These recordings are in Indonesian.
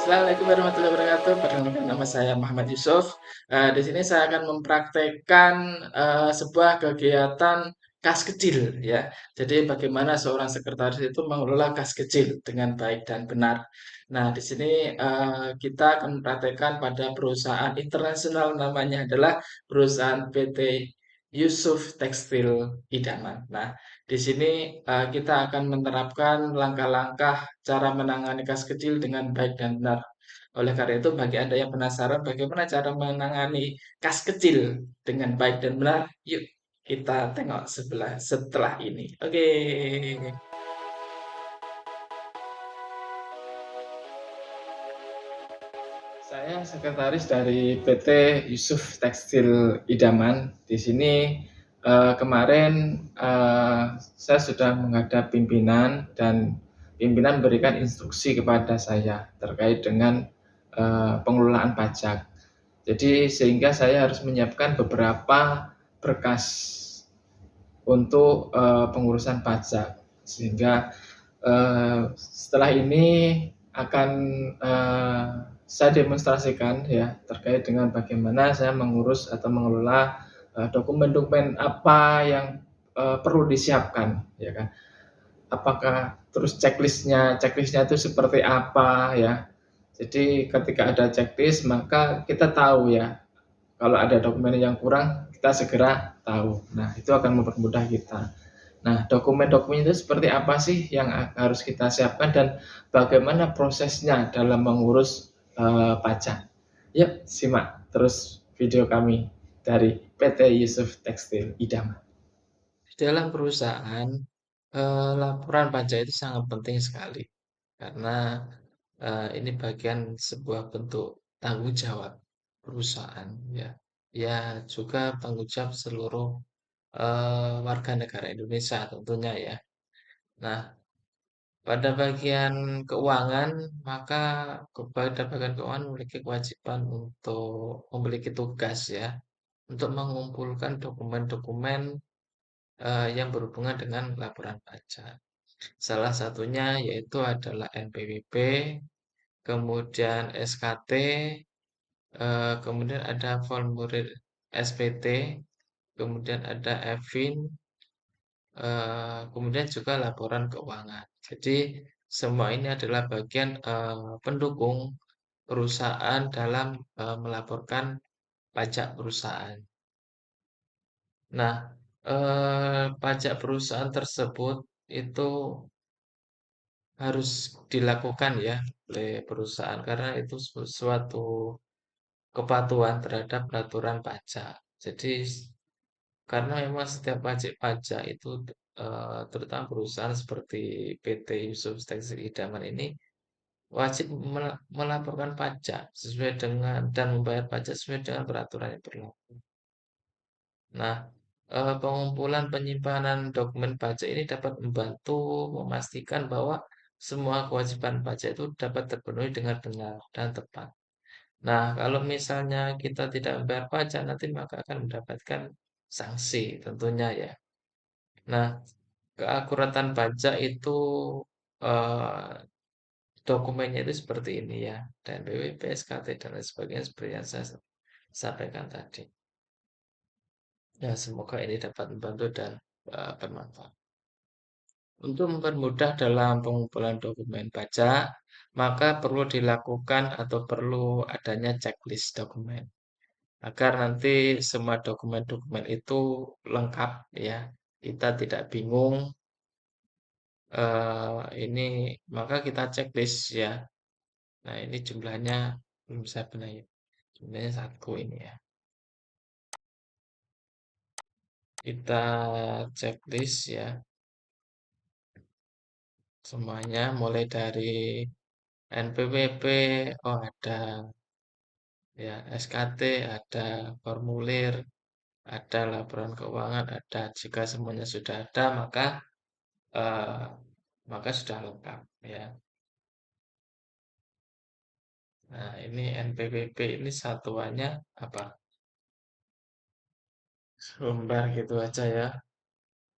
Assalamualaikum warahmatullahi wabarakatuh. Perkenalkan nama saya Muhammad Yusuf. Di sini saya akan mempraktekkan sebuah kegiatan kas kecil ya. Jadi bagaimana seorang sekretaris itu mengelola kas kecil dengan baik dan benar. Nah, di sini kita akan mempraktekkan pada perusahaan internasional namanya adalah perusahaan PT Yusuf Tekstil Idaman. Nah, di sini kita akan menerapkan langkah-langkah cara menangani kas kecil dengan baik dan benar. Oleh karena itu, bagi Anda yang penasaran bagaimana cara menangani kas kecil dengan baik dan benar, yuk kita tengok setelah ini. Oke. Saya sekretaris dari PT Yusuf Tekstil Idaman. Di sini kemarin saya sudah menghadap pimpinan dan pimpinan memberikan instruksi kepada saya terkait dengan pengelolaan pajak. Jadi sehingga saya harus menyiapkan beberapa berkas untuk pengurusan pajak. Sehingga setelah ini akan uh, saya demonstrasikan ya terkait dengan bagaimana saya mengurus atau mengelola dokumen-dokumen apa yang perlu disiapkan, ya kan? Apakah terus checklistnya itu seperti apa ya? Jadi ketika ada checklist maka kita tahu ya kalau ada dokumen yang kurang kita segera tahu. Nah itu akan mempermudah kita. Nah, dokumen-dokumen itu seperti apa sih yang harus kita siapkan dan bagaimana prosesnya dalam mengurus pajak? Yuk, simak terus video kami dari PT Yusuf Tekstil Idaman. Dalam perusahaan, laporan pajak itu sangat penting sekali karena ini bagian sebuah bentuk tanggung jawab perusahaan ya. Ya juga tanggung jawab seluruh warga negara Indonesia tentunya ya. Nah, pada bagian keuangan, maka pada bagian keuangan memiliki kewajiban untuk memiliki tugas ya, untuk mengumpulkan dokumen-dokumen yang berhubungan dengan laporan pajak. Salah satunya yaitu adalah NPWP, kemudian SKT, kemudian ada formulir SPT, kemudian ada EVIN, kemudian juga laporan keuangan. Jadi semua ini adalah bagian pendukung perusahaan dalam melaporkan pajak perusahaan. Nah, pajak perusahaan tersebut itu harus dilakukan ya oleh perusahaan karena itu suatu kepatuhan terhadap peraturan pajak. Jadi karena memang setiap wajib pajak itu terutama perusahaan seperti PT Yusuf Tekstil Idaman ini wajib melaporkan pajak sesuai dengan dan membayar pajak sesuai dengan peraturan yang berlaku. Nah, pengumpulan penyimpanan dokumen pajak ini dapat membantu memastikan bahwa semua kewajiban pajak itu dapat terpenuhi dengan benar dan tepat. Nah, kalau misalnya kita tidak membayar pajak, nanti maka akan mendapatkan sanksi tentunya ya. Nah, keakuratan pajak itu eh, dokumennya itu seperti ini ya, dan BWP, SKT dan lain sebagainya seperti yang saya sampaikan tadi. Ya, semoga ini dapat membantu dan bermanfaat. Untuk mempermudah dalam pengumpulan dokumen pajak, maka perlu dilakukan atau perlu adanya checklist dokumen agar nanti semua dokumen-dokumen itu lengkap ya. Kita tidak bingung ini maka kita checklist ya. Nah, ini jumlahnya belum saya benahi. Jumlahnya satu ini ya. Kita checklist ya semuanya mulai dari NPWP, oh ada ya SKT, ada formulir, ada laporan keuangan, ada. Jika semuanya sudah ada, eh, maka sudah lengkap ya. Nah, ini NPWP ini satuannya apa? Lembar gitu aja ya.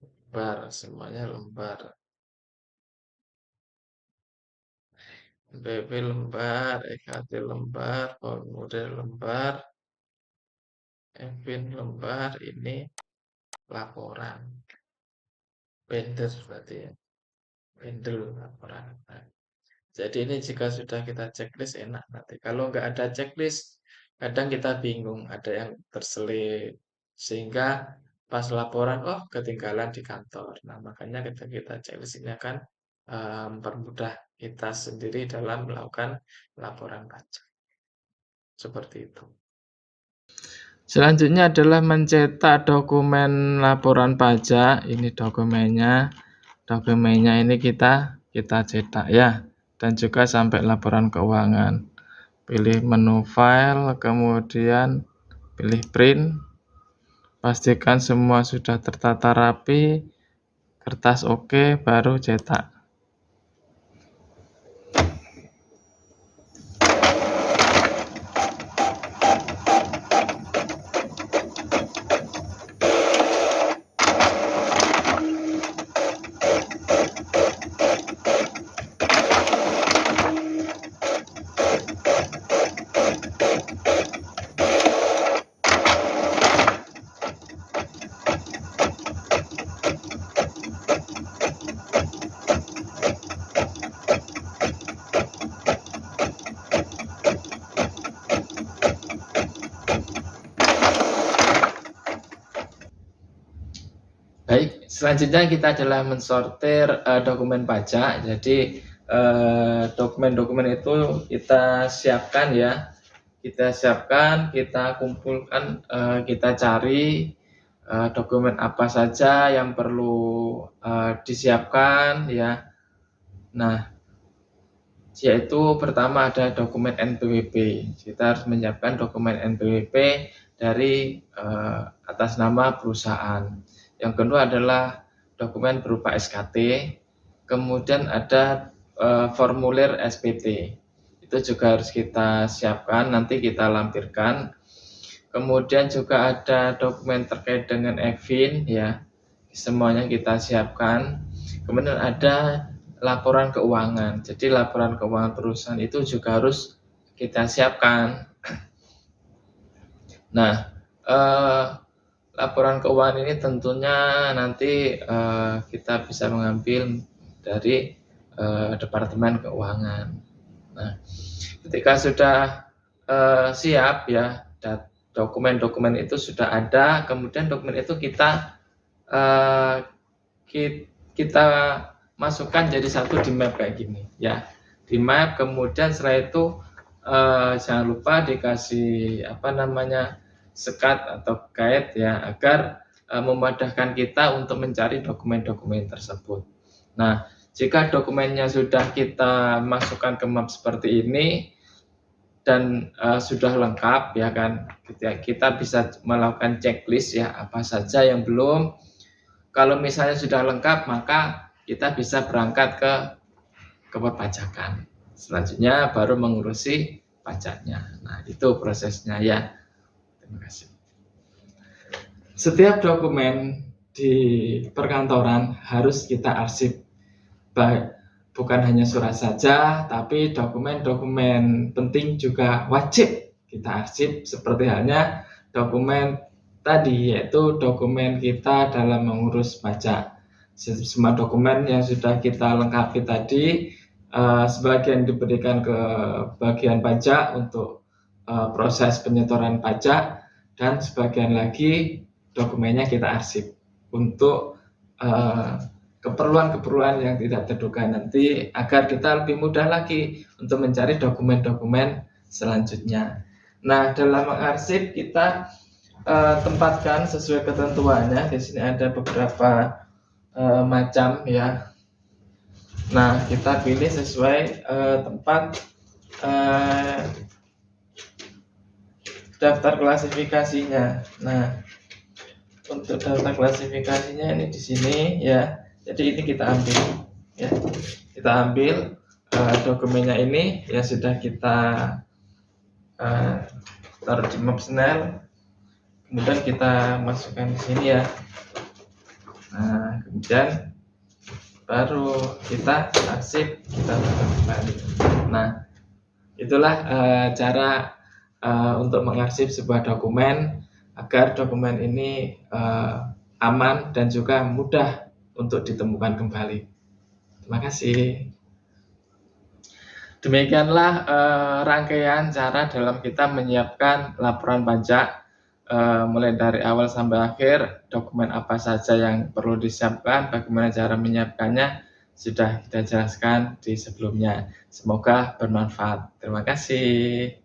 Lembar, semuanya lembar. NPWP lembar, EKT lembar, formulir lembar, Evin lembar, ini laporan. Bundle berarti ya. Bundle laporan. Nah, jadi ini jika sudah kita checklist enak nanti. Kalau nggak ada checklist, kadang kita bingung, ada yang terselip. Sehingga pas laporan, oh ketinggalan di kantor. Nah, makanya kita checklist ini akan mempermudah kita sendiri dalam melakukan laporan pajak. Seperti itu. Selanjutnya adalah mencetak dokumen laporan pajak. Ini dokumennya. Dokumennya ini kita cetak ya. Dan juga sampai laporan keuangan. Pilih menu file, kemudian pilih print. Pastikan semua sudah tertata rapi. Kertas oke, baru cetak. Baik, selanjutnya kita adalah mensortir dokumen pajak. Jadi dokumen-dokumen itu kita siapkan ya. Kita siapkan, kita kumpulkan, kita cari dokumen apa saja yang perlu disiapkan ya. Nah, yaitu pertama ada dokumen NPWP. Kita harus menyiapkan dokumen NPWP dari atas nama perusahaan. Yang kedua adalah dokumen berupa SKT. Kemudian ada formulir SPT. Itu juga harus kita siapkan, nanti kita lampirkan. Kemudian juga ada dokumen terkait dengan Evin ya. Semuanya kita siapkan. Kemudian ada laporan keuangan. Jadi laporan keuangan perusahaan itu juga harus kita siapkan. Nah, laporan keuangan ini tentunya nanti kita bisa mengambil dari Departemen Keuangan. Nah, ketika sudah siap ya, dokumen-dokumen itu sudah ada, kemudian dokumen itu kita masukkan jadi satu di map kayak gini ya, di map. Kemudian setelah itu jangan lupa dikasih sekat atau guide ya, agar memudahkan kita untuk mencari dokumen-dokumen tersebut. Nah, jika dokumennya sudah kita masukkan ke map seperti ini dan sudah lengkap ya kan, kita bisa melakukan checklist ya, apa saja yang belum. Kalau misalnya sudah lengkap, maka kita bisa berangkat ke perpajakan. Selanjutnya baru mengurusi pajaknya. Nah, itu prosesnya ya. Terima kasih. Setiap dokumen di perkantoran harus kita arsip. Bukan hanya surat saja, tapi dokumen-dokumen penting juga wajib kita arsip, seperti halnya dokumen tadi, yaitu dokumen kita dalam mengurus pajak. Semua dokumen yang sudah kita lengkapi tadi, sebagian diberikan ke bagian pajak untuk proses penyetoran pajak, dan sebagian lagi dokumennya kita arsip untuk keperluan-keperluan yang tidak terduga nanti, agar kita lebih mudah lagi untuk mencari dokumen-dokumen selanjutnya. Nah, dalam mengarsip kita tempatkan sesuai ketentuannya. Di sini ada beberapa macam ya. Nah, kita pilih sesuai tempat daftar klasifikasinya. Nah, untuk daftar klasifikasinya ini di sini ya. Jadi ini kita ambil ya. Kita ambil dokumennya ini yang sudah kita taruh di Mapsnel. Kemudian kita masukkan di sini ya. Nah, kemudian baru kita arsip, kita buka kembali. Nah, itulah cara untuk mengarsip sebuah dokumen agar dokumen ini aman dan juga mudah untuk ditemukan kembali. Terima kasih. Demikianlah rangkaian cara dalam kita menyiapkan laporan pajak, mulai dari awal sampai akhir, dokumen apa saja yang perlu disiapkan, bagaimana cara menyiapkannya, sudah kita jelaskan di sebelumnya. Semoga bermanfaat. Terima kasih.